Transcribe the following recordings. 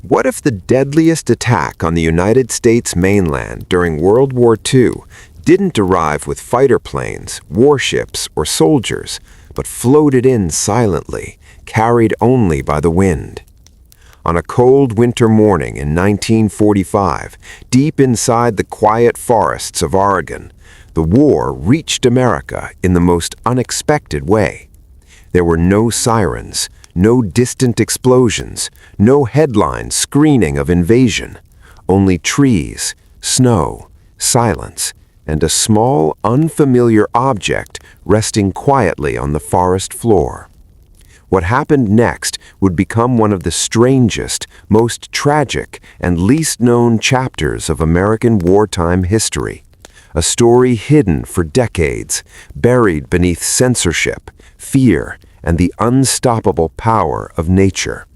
What if the deadliest attack on the United States mainland during World War II didn't arrive with fighter planes, warships, or soldiers, but floated in silently, carried only by the wind? On a cold winter morning in 1945, deep inside the quiet forests of Oregon, the war reached America in the most unexpected way. There were no sirens, no distant explosions, no headlines screaming of invasion, only trees, snow, silence, and a small, unfamiliar object resting quietly on the forest floor. What happened next would become one of the strangest, most tragic, and least known chapters of American wartime history. A story hidden for decades, buried beneath censorship, fear, and the unstoppable power of nature.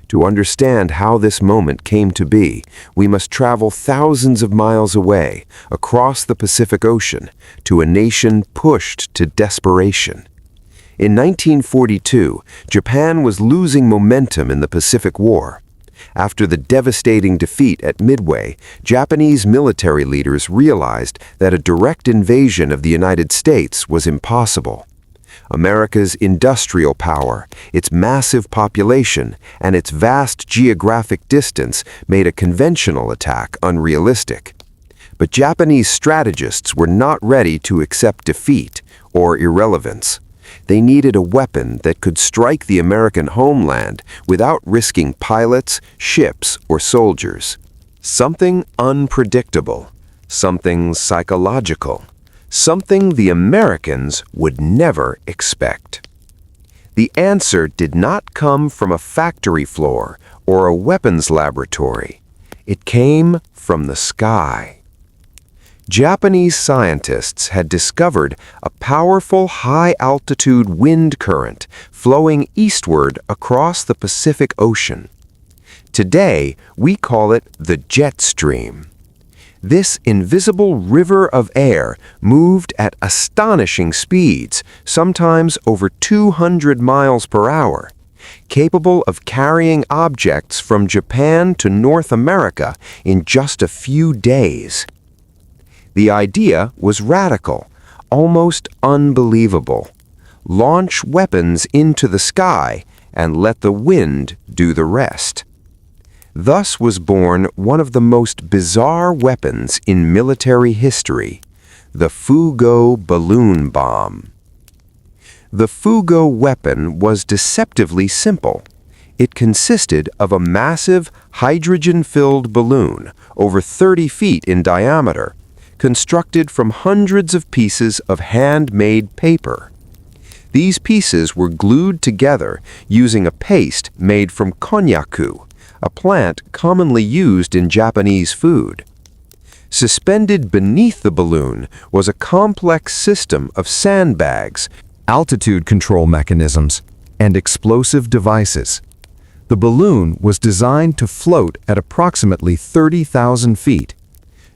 To understand how this moment came to be, we must travel thousands of miles away, across the Pacific Ocean, to a nation pushed to desperation. In 1942, Japan was losing momentum in the Pacific War. After the devastating defeat at Midway, Japanese military leaders realized that a direct invasion of the United States was impossible. America's industrial power, its massive population, and its vast geographic distance made a conventional attack unrealistic. But Japanese strategists were not ready to accept defeat or irrelevance. They needed a weapon that could strike the American homeland without risking pilots, ships, or soldiers. Something unpredictable, something psychological, something the Americans would never expect. The answer did not come from a factory floor or a weapons laboratory. It came from the sky. Japanese scientists had discovered a powerful high-altitude wind current flowing eastward across the Pacific Ocean. Today, we call it the jet stream. This invisible river of air moved at astonishing speeds, sometimes over 200 miles per hour, capable of carrying objects from Japan to North America in just a few days. The idea was radical, almost unbelievable. Launch weapons into the sky and let the wind do the rest. Thus was born one of the most bizarre weapons in military history, the Fugo balloon bomb. The Fugo weapon was deceptively simple. It consisted of a massive hydrogen-filled balloon over 30 feet in diameter, constructed from hundreds of pieces of handmade paper. These pieces were glued together using a paste made from konnyaku, a plant commonly used in Japanese food. Suspended beneath the balloon was a complex system of sandbags, altitude control mechanisms, and explosive devices. The balloon was designed to float at approximately 30,000 feet.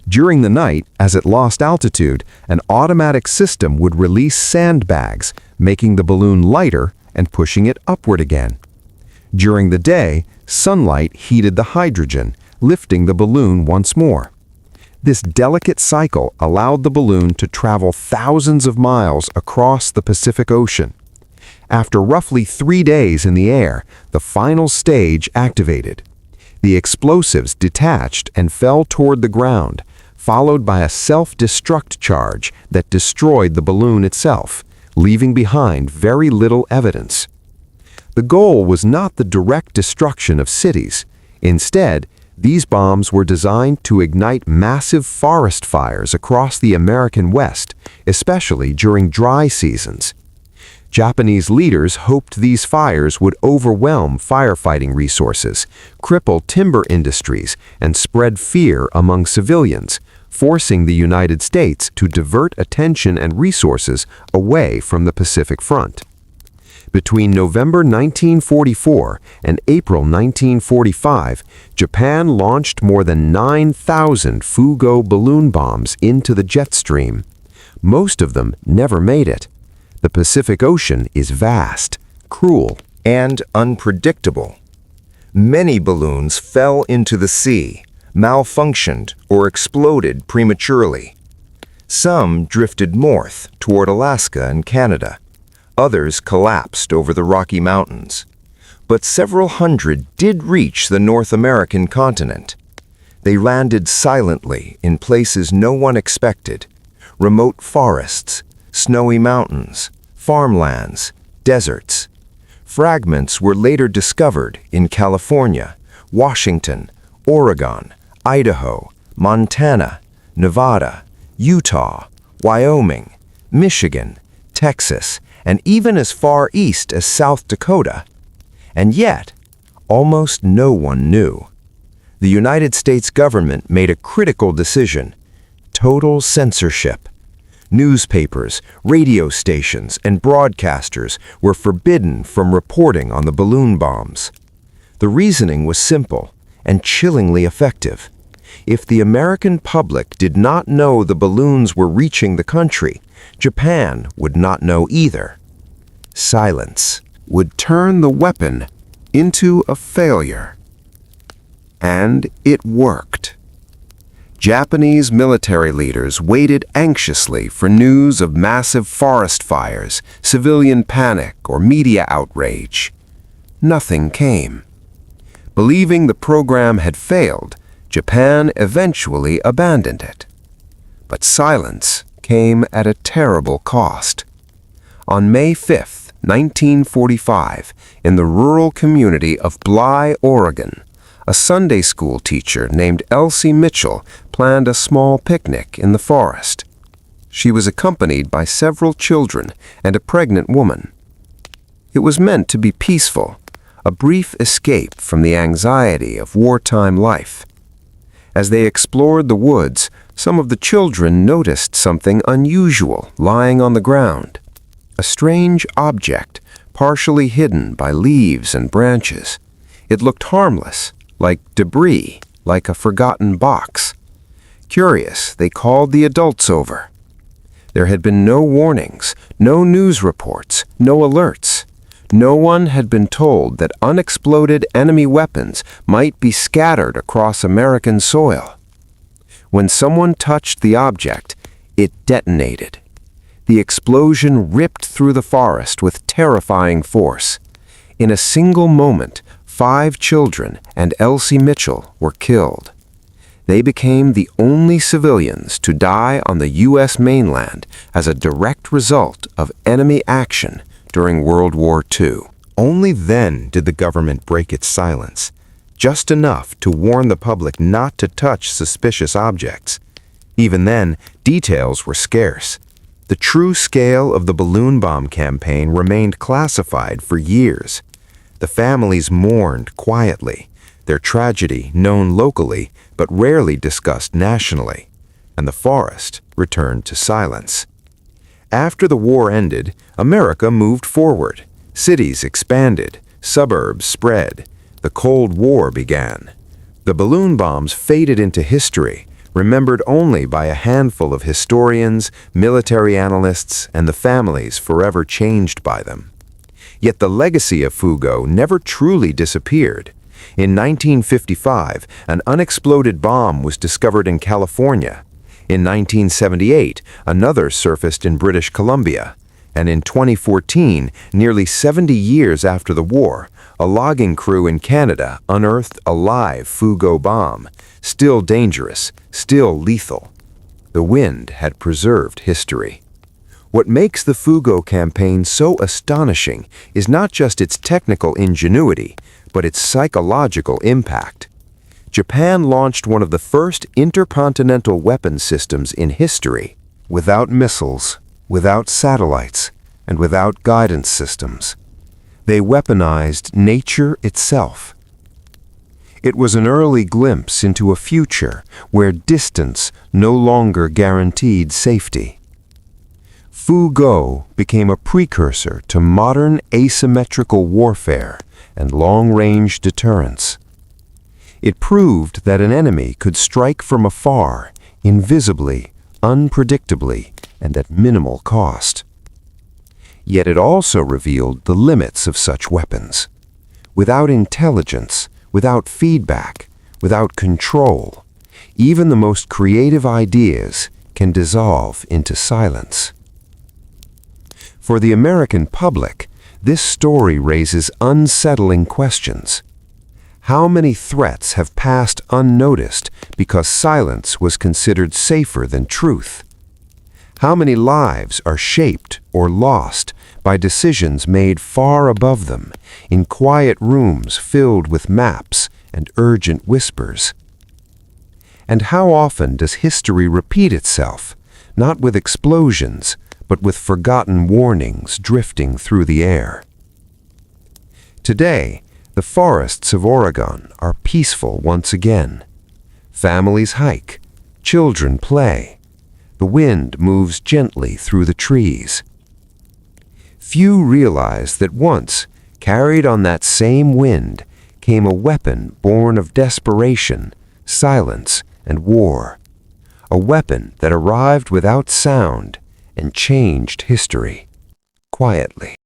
During the night, as it lost altitude, an automatic system would release sandbags, making the balloon lighter and pushing it upward again. During the day, sunlight heated the hydrogen, lifting the balloon once more. This delicate cycle allowed the balloon to travel thousands of miles across the Pacific Ocean. After roughly 3 days in the air, the final stage activated. The explosives detached and fell toward the ground, followed by a self-destruct charge that destroyed the balloon itself, leaving behind very little evidence. The goal was not the direct destruction of cities. Instead, these bombs were designed to ignite massive forest fires across the American West, especially during dry seasons. Japanese leaders hoped these fires would overwhelm firefighting resources, cripple timber industries, and spread fear among civilians, forcing the United States to divert attention and resources away from the Pacific Front. Between November 1944 and April 1945, Japan launched more than 9,000 Fugo balloon bombs into the jet stream. Most of them never made it. The Pacific Ocean is vast, cruel, and unpredictable. Many balloons fell into the sea, malfunctioned, or exploded prematurely. Some drifted north toward Alaska and Canada. Others collapsed over the Rocky Mountains. But several hundred did reach the North American continent. They landed silently in places no one expected: remote forests, snowy mountains, farmlands, deserts. Fragments were later discovered in California, Washington, Oregon, Idaho, Montana, Nevada, Utah, Wyoming, Michigan, Texas, and even as far east as South Dakota. And yet, almost no one knew. The United States government made a critical decision: total censorship. Newspapers, radio stations, and broadcasters were forbidden from reporting on the balloon bombs. The reasoning was simple and chillingly effective. If the American public did not know the balloons were reaching the country, Japan would not know either. Silence would turn the weapon into a failure. And it worked. Japanese military leaders waited anxiously for news of massive forest fires, civilian panic, or media outrage. Nothing came. Believing the program had failed, Japan eventually abandoned it. But silence came at a terrible cost. On May 5, 1945, in the rural community of Bly, Oregon, a Sunday school teacher named Elsie Mitchell planned a small picnic in the forest. She was accompanied by several children and a pregnant woman. It was meant to be peaceful, a brief escape from the anxiety of wartime life. As they explored the woods, some of the children noticed something unusual lying on the ground. A strange object, partially hidden by leaves and branches. It looked harmless, like debris, like a forgotten box. Curious, they called the adults over. There had been no warnings, no news reports, no alerts. No one had been told that unexploded enemy weapons might be scattered across American soil. When someone touched the object, it detonated. The explosion ripped through the forest with terrifying force. In a single moment, 5 children and Elsie Mitchell were killed. They became the only civilians to die on the U.S. mainland as a direct result of enemy action during World War II. Only then did the government break its silence, just enough to warn the public not to touch suspicious objects. Even then, details were scarce. The true scale of the balloon bomb campaign remained classified for years. The families mourned quietly, their tragedy known locally but rarely discussed nationally, and the forest returned to silence. After the war ended, America moved forward. Cities expanded, suburbs spread. The Cold War began. The balloon bombs faded into history, remembered only by a handful of historians, military analysts, and the families forever changed by them. Yet the legacy of Fugo never truly disappeared. In 1955, an unexploded bomb was discovered in California. In 1978, another surfaced in British Columbia. And in 2014, nearly 70 years after the war, a logging crew in Canada unearthed a live Fugo bomb, still dangerous, still lethal. The wind had preserved history. What makes the Fugo campaign so astonishing is not just its technical ingenuity, but its psychological impact. Japan launched one of the first intercontinental weapon systems in history, without missiles, without satellites, and without guidance systems. They weaponized nature itself. It was an early glimpse into a future where distance no longer guaranteed safety. Fugo became a precursor to modern asymmetrical warfare and long-range deterrence. It proved that an enemy could strike from afar, invisibly, unpredictably, and at minimal cost. Yet it also revealed the limits of such weapons. Without intelligence, without feedback, without control, even the most creative ideas can dissolve into silence. For the American public, this story raises unsettling questions. How many threats have passed unnoticed because silence was considered safer than truth? How many lives are shaped or lost by decisions made far above them, in quiet rooms filled with maps and urgent whispers? And how often does history repeat itself, not with explosions, but with forgotten warnings drifting through the air? Today, the forests of Oregon are peaceful once again. Families hike, children play. The wind moves gently through the trees. Few realize that once, carried on that same wind, came a weapon born of desperation, silence, and war. A weapon that arrived without sound and changed history quietly.